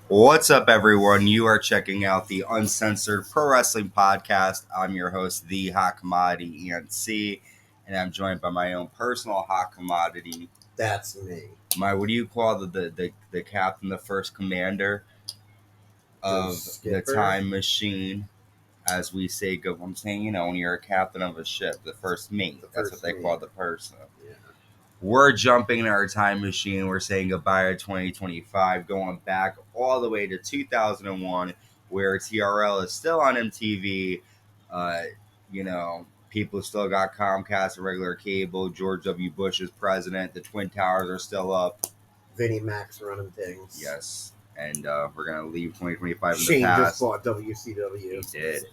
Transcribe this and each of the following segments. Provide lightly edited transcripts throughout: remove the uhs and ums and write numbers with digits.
What's up, everyone? You are checking out the Uncensored Pro Wrestling Podcast. I'm your host, the Hot Commodity ENC, and I'm joined by my own personal hot commodity. That's me. What do you call the captain, the first commander of the time machine? As we say, I'm saying, when you're a captain of a ship, the first mate. That's what they call the person. Yeah. We're jumping in our time machine. We're saying goodbye to 2025, going back all the way to 2001, where TRL is still on MTV. Uh, people still got Comcast and regular cable. George W. Bush is president. The Twin Towers are still up. Vinnie Mac's running things. Yes. And we're going to leave 2025 in Shane the past. just bought WCW. He did.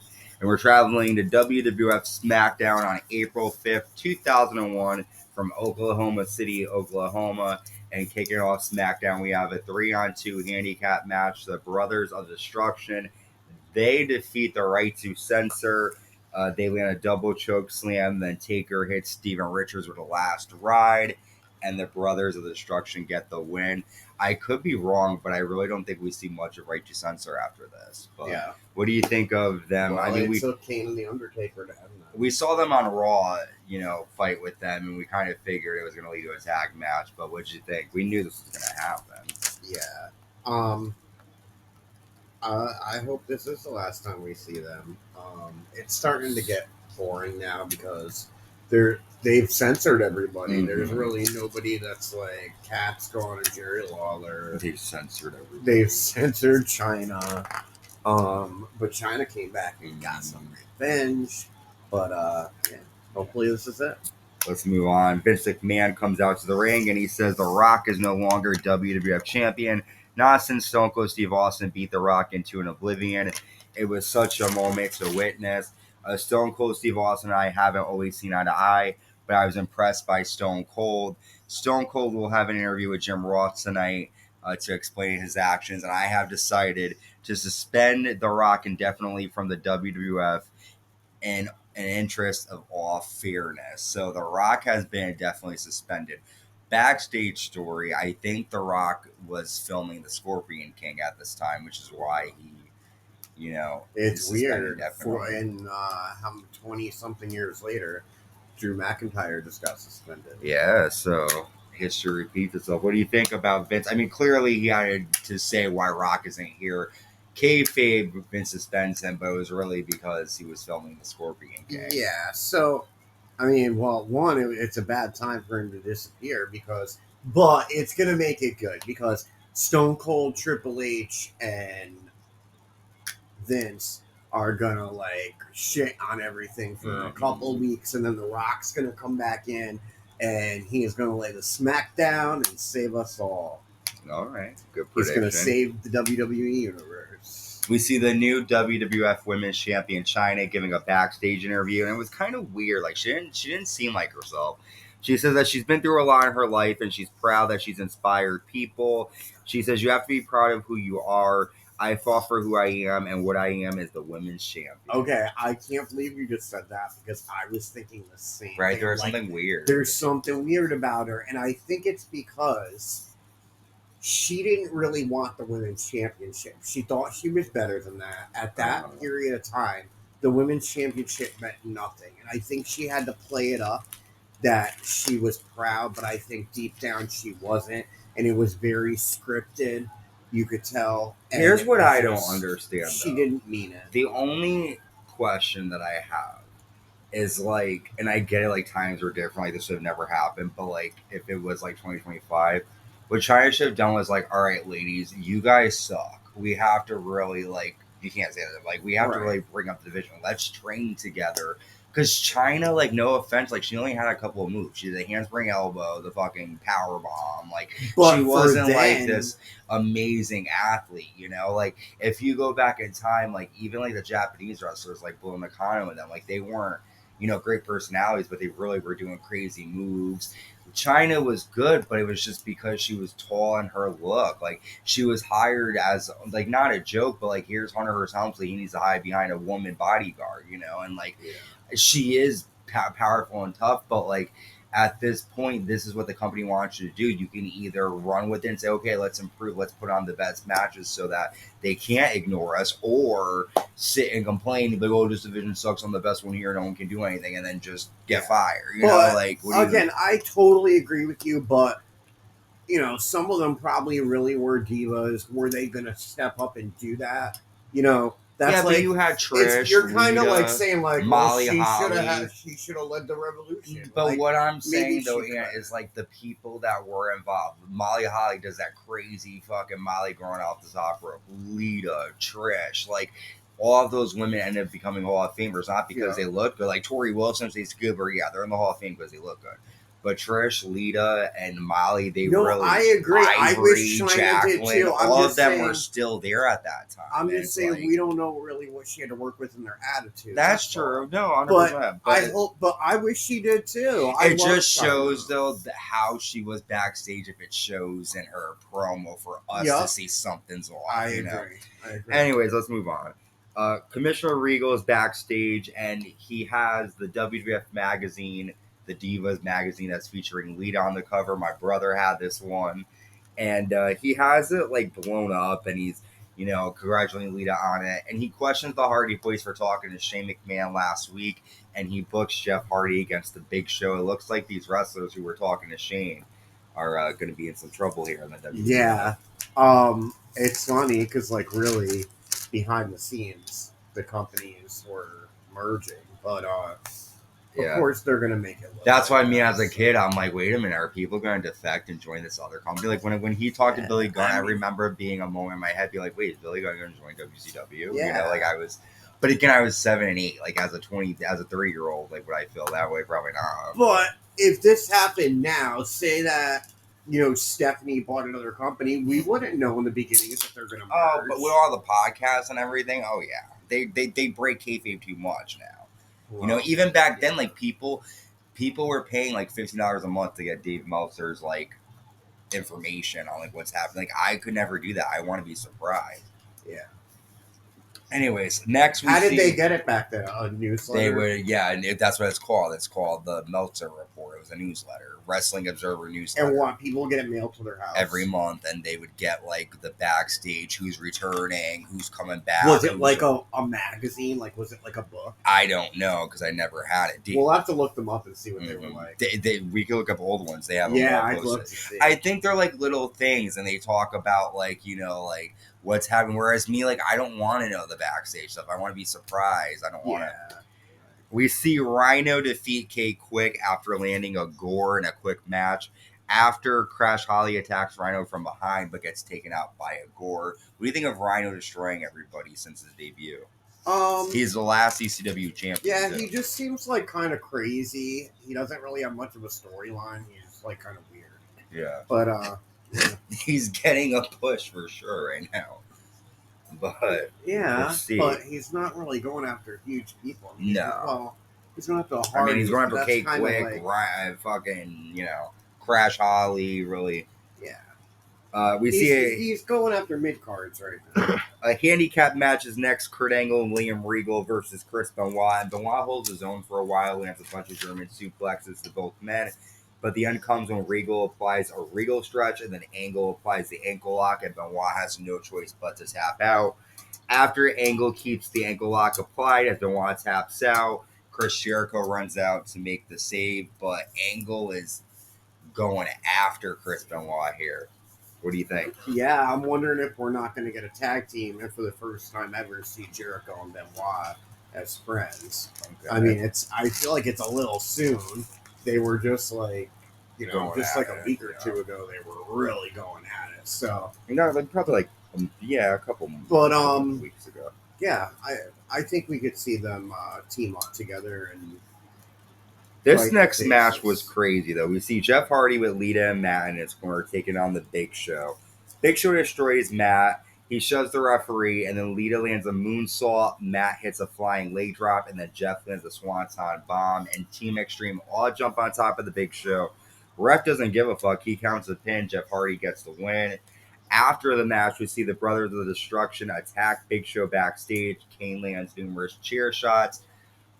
And we're traveling to WWF Smackdown on April 5th, 2001 from Oklahoma City, Oklahoma. And kicking off SmackDown, we have a 3-on-2 handicap match. The Brothers of Destruction. They defeat the Right to Censor. They land a double choke slam. Then Taker hits Steven Richards with a last ride. And the Brothers of Destruction get the win. I could be wrong, but I really don't think we see much of Right to Censor after this. But Yeah. what do you think of them? Well, we took Kane and the Undertaker to have them. We saw them on Raw, fight with them, and we kind of figured it was going to lead to a tag match. But what did you think? We knew this was going to happen. Yeah. I hope this is the last time we see them. It's starting to get boring now because they've censored everybody. Mm-hmm. There's really nobody that's like Cat's gone or Jerry Lawler. They've censored everybody. They've censored China. But China came back and got some revenge. But yeah, hopefully this is it. Let's move on. Vince McMahon comes out to the ring and he says The Rock is no longer WWF champion. Not since Stone Cold Steve Austin beat The Rock into an oblivion. It was such a moment to witness. Stone Cold Steve Austin and I haven't always seen eye to eye, but I was impressed by Stone Cold. Stone Cold will have an interview with Jim Ross tonight to explain his actions, and I have decided to suspend The Rock indefinitely from the WWF in an interest of all fairness. So The Rock has been definitely suspended. Backstage story, I think The Rock was filming The Scorpion King at this time, which is why he, it's weird. And 20-something years later, Drew McIntyre just got suspended. Yeah, so history repeats itself. What do you think about Vince? I mean, clearly he had to say why Rock isn't here. Kayfabe Vince suspends him, but it was really because he was filming The Scorpion King. Yeah, so I mean, well, one, it's a bad time for him to disappear but it's going to make it good because Stone Cold, Triple H, and Vince are going to like shit on everything for a couple weeks, and then The Rock's going to come back in and he is going to lay the smackdown and save us all. All right, good prediction. He's going to save the WWE universe. We see the new WWF Women's Champion Chyna giving a backstage interview, and it was kind of weird. Like she didn't seem like herself. She says that she's been through a lot in her life, and she's proud that she's inspired people. She says you have to be proud of who you are. I fought for who I am, and what I am is the women's champion. Okay, I can't believe you just said that because I was thinking the same thing. Right, there's something weird. There's something weird about her, and I think it's because she didn't really want the women's championship. She thought she was better than that. At that period of time, the women's championship meant nothing, and I think she had to play it up that she was proud, but I think deep down she wasn't, and it was very scripted. You could tell. Here's what I don't understand. She didn't mean it. The only question that I have is like, and I get it, like times were different, like this would have never happened, but like if it was like 2025, what Chyna should have done was like, all right, ladies, you guys suck. We have to really like, you can't say that, like we have to really bring up the division. Let's train together. Because Chyna, like, no offense, like, she only had a couple of moves. She had the handspring elbow, the fucking power bomb. Like, but she wasn't, like, this amazing athlete, Like, if you go back in time, like, even, like, the Japanese wrestlers, like, Bull Nakano and them, like, they weren't, great personalities, but they really were doing crazy moves. Chyna was good, but it was just because she was tall and her look. Like, she was hired as, like, not a joke, but, like, here's Hunter Hearst Helmsley. He needs to hide behind a woman bodyguard, and, like... Yeah. She is powerful and tough, but like at this point, this is what the company wants you to do. You can either run with it and say, okay, let's improve, let's put on the best matches so that they can't ignore us, or sit and complain, like, oh, this division sucks, I'm the best one here, no one can do anything, and then just get fired. You know, like, again, I totally agree with you, but you know, some of them probably really were divas. Were they going to step up and do that? You know, that's but you had Trish. You're kind of like saying, like, Molly Holly. She should have led the revolution. But like, what I'm saying though, is like the people that were involved. Molly Holly does that crazy fucking Molly going off the top rope. Lita, Trish, like all of those women ended up becoming Hall of Famers, not because they look good. Like Tori Wilson, she's good, but yeah, they're in the Hall of Fame because they look good. But Trish, Lita, and Molly, they really. I agree. Ivory, I wish China did too. All of them were still there at that time. I'm just saying, like, we don't know really what she had to work with in their attitude. That's true. No, 100%. But I wish she did too. It just shows though how she was backstage. If it shows in her promo for us to see something's off. I agree. Anyways, let's move on. Commissioner Regal is backstage, and he has the WWF magazine, the Divas magazine, that's featuring Lita on the cover. My brother had this one, and he has it like blown up, and he's, you know, congratulating Lita on it, and he questions the Hardy Boys for talking to Shane McMahon last week, and he books Jeff Hardy against the Big Show. It looks like these wrestlers who were talking to Shane are going to be in some trouble here in the WWF. Yeah, it's funny because, like, really behind the scenes, the companies were merging, but of course, they're going to make it look. That's why me as a kid, I'm like, wait a minute, are people going to defect and join this other company? Like, when he talked to Billy Gunn, I remember being a moment in my head, be like, wait, is Billy Gunn going to join WCW? Yeah. You know, like I was, but again, I was 7 and 8. Like, as a 30-year-old, like, would I feel that way? Probably not. But if this happened now, say that, you know, Stephanie bought another company, we wouldn't know in the beginning that they're going to merge. Oh, but with all the podcasts and everything, oh yeah, they break kayfabe too much now. Well, you know, even back then, like people were paying like $15 a month to get Dave Meltzer's like information on like what's happening. Like I could never do that. I want to be surprised. Yeah. Anyways, next how did they get it back then? A newsletter? They would, and that's what it's called. It's called the Meltzer Report. It was a newsletter, Wrestling Observer newsletter. And what, people get it mailed to their house every month, and they would get like the backstage, who's returning, who's coming back. Was it like a magazine? Like, was it like a book? I don't know because I never had it. We'll have to look them up and see what they were like. We can look up old ones. They have I'd love to see. I think they're like little things, and they talk about like, you know, like what's happening. Whereas me, like, I don't want to know the backstage stuff. I want to be surprised. I don't want to. We see Rhyno defeat K-Kwik after landing a Gore in a quick match. After Crash Holly attacks Rhyno from behind but gets taken out by a Gore. What do you think of Rhyno destroying everybody since his debut? He's the last ECW champion. Yeah, he just seems like kind of crazy. He doesn't really have much of a storyline. He's like kind of weird. Yeah. But he's getting a push for sure right now. But yeah, but he's not really going after huge people. No. He's going after Hardyz. I mean, he's going after K-Kwik, like, fucking, you know, Crash Holly, really. Yeah. He's going after mid-cards right now. A handicap match is next. Kurt Angle and Liam Regal versus Chris Benoit. And Benoit holds his own for a while, lands a bunch of German suplexes to both men. But the end comes when Regal applies a Regal stretch, and then Angle applies the ankle lock, and Benoit has no choice but to tap out. After Angle keeps the ankle lock applied, as Benoit taps out, Chris Jericho runs out to make the save, but Angle is going after Chris Benoit here. What do you think? Yeah, I'm wondering if we're not going to get a tag team, and for the first time ever, see Jericho and Benoit as friends. Okay. I mean, I feel like it's a little soon. They were just like, you know, just like a week or two ago, they were really going at it. So, you know, like probably like a couple weeks ago. Yeah, I think we could see them team up together. And this next match was crazy though. We see Jeff Hardy with Lita and Matt in his corner taking on the Big Show. Big Show destroys Matt. He shoves the referee, and then Lita lands a moonsault. Matt hits a flying leg drop, and then Jeff lands a swanton bomb. And Team Extreme all jump on top of the Big Show. Ref doesn't give a fuck. He counts the pin. Jeff Hardy gets the win. After the match, we see the Brothers of Destruction attack Big Show backstage. Kane lands numerous chair shots.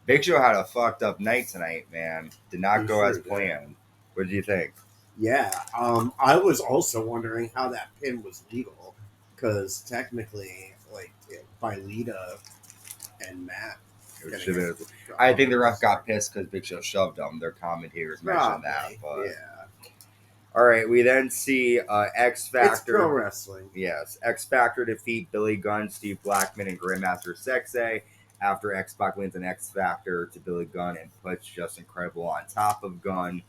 Big Show had a fucked up night tonight, man. Did not go as planned. What do you think? Yeah. I was also wondering how that pin was legal, because technically, like by Lita and Matt It getting should it. have. I think the ref got pissed because Big Show shoved him. Their commentators mentioned that. Probably. But Yeah. all right, we then see X It's pro Factor. wrestling. Yes, X Factor defeat Billy Gunn, Steve Blackman, and Grand Master Sexay after X-Pac wins an X Factor to Billy Gunn and puts Just Incredible on top of Gunn.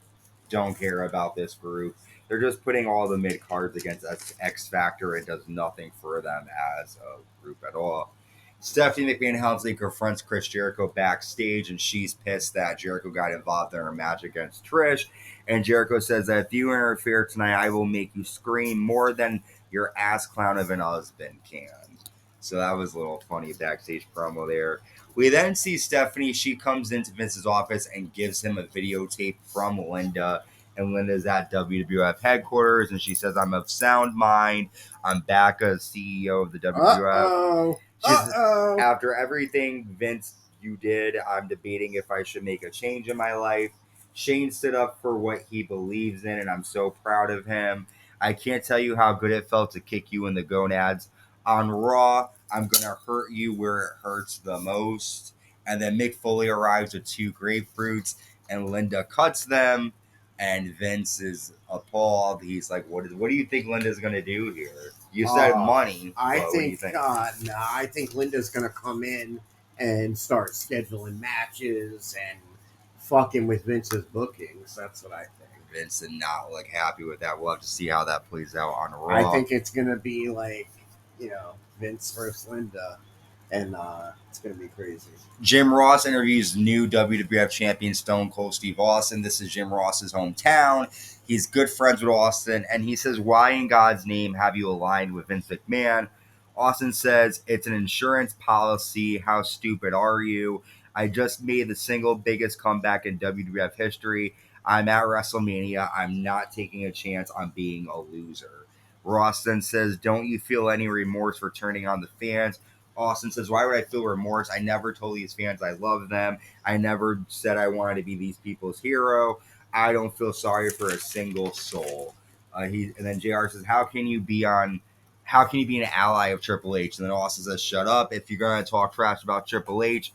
Don't care about this group. They're just putting all the mid cards against X Factor. It does nothing for them as a group at all. Stephanie McMahon Helmsley confronts Chris Jericho backstage, and she's pissed that Jericho got involved in her match against Trish. And Jericho says that if you interfere tonight, I will make you scream more than your ass clown of an husband can. So that was a little funny backstage promo there. We then see Stephanie. She comes into Vince's office and gives him a videotape from Linda. And Linda's at WWF headquarters, and she says, I'm of sound mind. I'm back as CEO of the WWF. Uh-oh. She's Uh-oh. after everything Vince you did, I'm debating if I should make a change in my life. Shane stood up for what he believes in, and I'm so proud of him. I can't tell you how good it felt to kick you in the gonads. On Raw, I'm going to hurt you where it hurts the most. And then Mick Foley arrives with 2 grapefruits, and Linda cuts them. And Vince is appalled. He's like, "What do you think Linda's going to do here? You said money. I What do you think?" I think Linda's gonna come in and start scheduling matches and fucking with Vince's bookings. That's what I think. Vince did not look happy with that. We'll have to see how that plays out on Raw. I think it's gonna be like, Vince versus Linda, and it's gonna be crazy. Jim Ross interviews new WWF champion Stone Cold Steve Austin. This is Jim Ross's hometown. He's good friends with Austin, and he says, "Why in God's name have you aligned with Vince McMahon?" Austin says, "It's an insurance policy. How stupid are you? I just made the single biggest comeback in WWF history. I'm at WrestleMania. I'm not taking a chance on being a loser." Ross then says, "Don't you feel any remorse for turning on the fans?" Austin says, "Why would I feel remorse? I never told these fans I love them. I never said I wanted to be these people's hero. I don't feel sorry for a single soul." And then JR says, How can you be an ally of Triple H?" And then Austin says, "Shut up. If you're gonna talk trash about Triple H,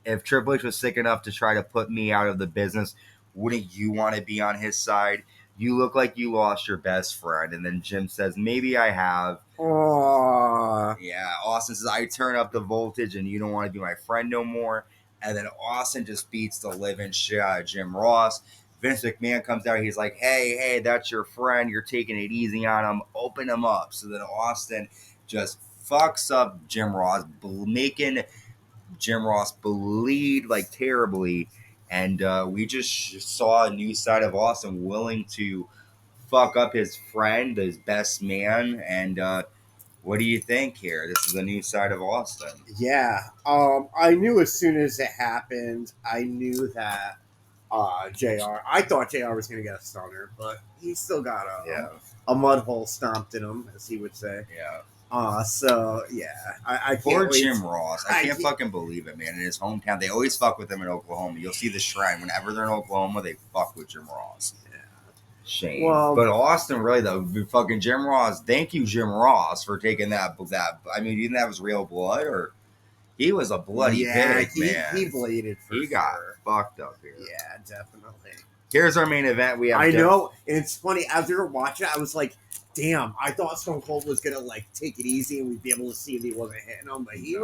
if Triple H was sick enough to try to put me out of the business, wouldn't you want to be on his side? You look like you lost your best friend." And then Jim says, "Maybe I have." Oh, Yeah, Austin says, "I turn up the voltage and you don't want to be my friend no more." And then Austin just beats the living shit out of Jim Ross. Vince McMahon comes out. He's like, hey, that's your friend. You're taking it easy on him. Open him up. So then Austin just fucks up Jim Ross, making Jim Ross bleed like terribly. And we just saw a new side of Austin willing to fuck up his friend, his best man. And what do you think here? This is a new side of Austin. yeah. I knew as soon as it happened, I knew that JR. I thought JR was going to get a stunner, but he still got a mud hole stomped in him, as he would say. Yeah. So yeah, I can't Poor wait. Jim Ross. I can't fucking believe it, man. In his hometown, they always fuck with him in Oklahoma. You'll see the shrine. Whenever they're in Oklahoma, they fuck with Jim Ross. Shame. Well, but Austin, really though, fucking Jim Ross. Thank you, Jim Ross, for taking that. I mean, you think that was real blood, or he was a bloody pig, man. He bleeded. He got fucked up here. Yeah, definitely. Here's our main event. We have. I know, and it's funny. As we were watching, I was like, "Damn!" I thought Stone Cold was gonna like take it easy and we'd be able to see if he wasn't hitting him, but he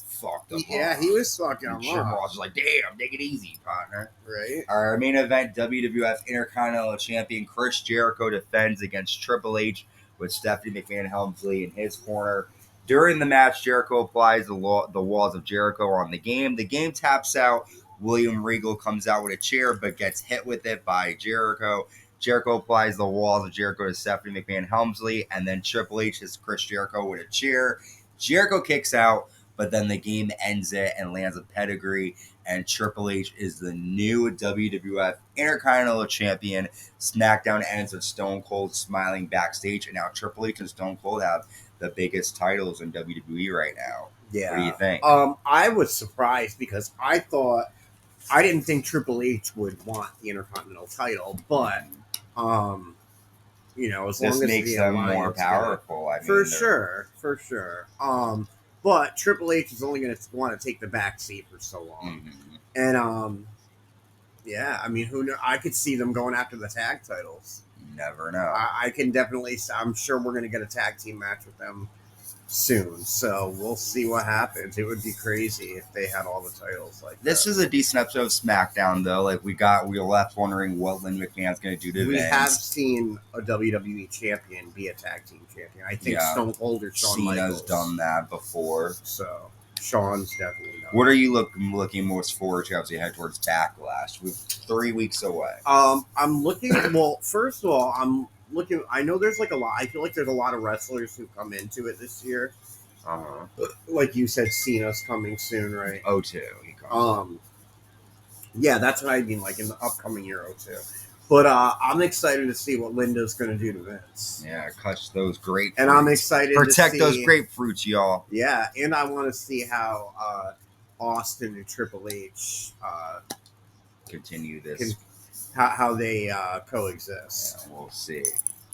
fucked up. Yeah, he was fucking him. Jim Ross was like, "Damn, take it easy, partner." Right. Our main event: WWF Intercontinental Champion Chris Jericho defends against Triple H with Stephanie McMahon Helmsley in his corner. During the match, Jericho applies the walls of Jericho on the game. The game taps out. William Regal comes out with a chair, but gets hit with it by Jericho. Jericho applies the walls of Jericho to Stephanie McMahon Helmsley, and then Triple H hits Chris Jericho with a chair. Jericho kicks out, but then the game ends it and lands a pedigree, and Triple H is the new WWF Intercontinental Champion. SmackDown ends with Stone Cold smiling backstage, and now Triple H and Stone Cold have the biggest titles in WWE right now. Yeah. What do you think? I was surprised because I thought I didn't think Triple H would want the Intercontinental title, but you know, as This long as makes the them more alliance powerful. I mean, for sure. But Triple H is only going to want to take the back seat for so long, and yeah, I mean, who know? I could see them going after the tag titles. You never know. I can definitely. I'm sure we're going to get a tag team match with them soon. So we'll see what happens. It would be crazy if they had all the titles like this that. is a decent episode of SmackDown, though. Like we were left wondering what Lynn McMahon's going to do to We Vince. have seen a WWE champion be a tag team champion. I think Stone Cold or Shawn Cena's Michaels. done that before. So Shawn's definitely done. What are you looking most forward to as we head towards Backlash? We're 3 weeks away. I'm looking. Well, first of all, I'm looking. I know there's like a lot. I feel like there's a lot of wrestlers who come into it this year. Like you said, Cena's coming soon, right? O2. He comes. Yeah, that's what I mean. Like in the upcoming year, O2. But I'm excited to see what Linda's going to do to Vince. Yeah, catch those grapefruits. And I'm excited Protect to see, those grapefruits, y'all. Yeah, and I want to see how Austin and Triple H continue this. How they coexist. Yeah, we'll see.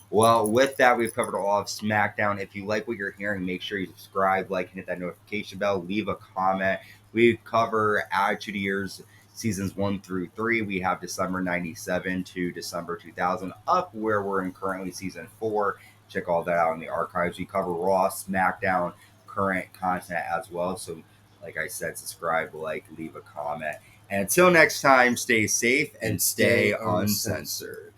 Well, with that, we've covered all of SmackDown. If you like what you're hearing, make sure you subscribe, like, and hit that notification bell. Leave a comment. We cover Attitude Years seasons 1 through 3. We have December 97 to December 2000, up where we're in currently season 4. Check all that out in the archives. We cover Raw, SmackDown, current content as well. So, like I said, subscribe, like, leave a comment. And until next time, stay safe and stay uncensored.